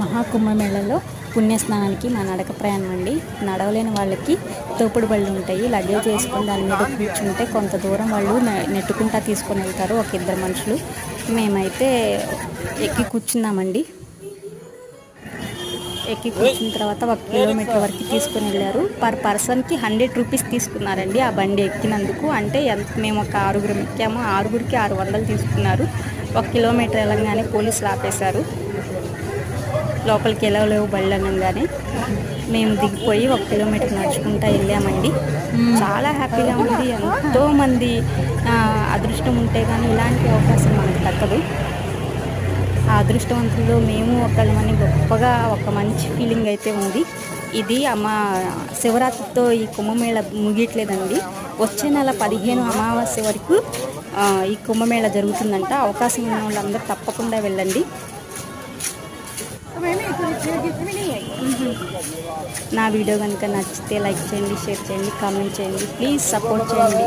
మహాకుంభమేళలో పుణ్యస్నానానికి మా నడక ప్రయాణం అండి. నడవలేని వాళ్ళకి తోపుడు బళ్ళు ఉంటాయి. లగేజ్ వేసుకొని దాని మీద కూర్చుంటే కొంత దూరం వాళ్ళు నెట్టుకుంటా తీసుకొని వెళ్తారు, ఒక ఇద్దరు మనుషులు. మేమైతే ఎక్కి కూర్చున్నామండి. ఎక్కి కూర్చున్న తర్వాత 1 కిలోమీటర్ వరకు తీసుకుని వెళ్ళారు. పర్ పర్సన్కి 100 రూపీస్ తీసుకున్నారండి ఆ బండి ఎక్కినందుకు. అంటే మేము ఒక 6గురం ఎక్కాము, 6గురికి 600 తీసుకున్నారు. 1 కిలోమీటర్ వెళ్ళగానే పోలీసులు ఆపేశారు. లోపలికి వెళ్ళలేవు బళ్ళు అనగానే మేము దిగిపోయి 1 కిలోమీటర్ నడుచుకుంటూ వెళ్ళామండి. చాలా హ్యాపీగా ఉంది. ఎంతోమంది అదృష్టం ఉంటే కానీ ఇలాంటి అవకాశం మనకు దక్కదు. ఆ అదృష్టవంతుల్లో మేము ఒకళ్ళమని గొప్పగా ఒక మంచి ఫీలింగ్ అయితే ఉంది. ఇది శివరాత్రితో ఈ కుంభమేళ ముగియట్లేదండి. వచ్చే నెల 15 అమావాస్య వరకు ఈ కుంభమేళ జరుగుతుందంట. అవకాశం ఉన్న వాళ్ళందరూ తప్పకుండా వెళ్ళండి. నా వీడియో కనుక నచ్చితే లైక్ చేయండి, షేర్ చేయండి, కామెంట్ చేయండి. ప్లీజ్ సపోర్ట్ చేయండి.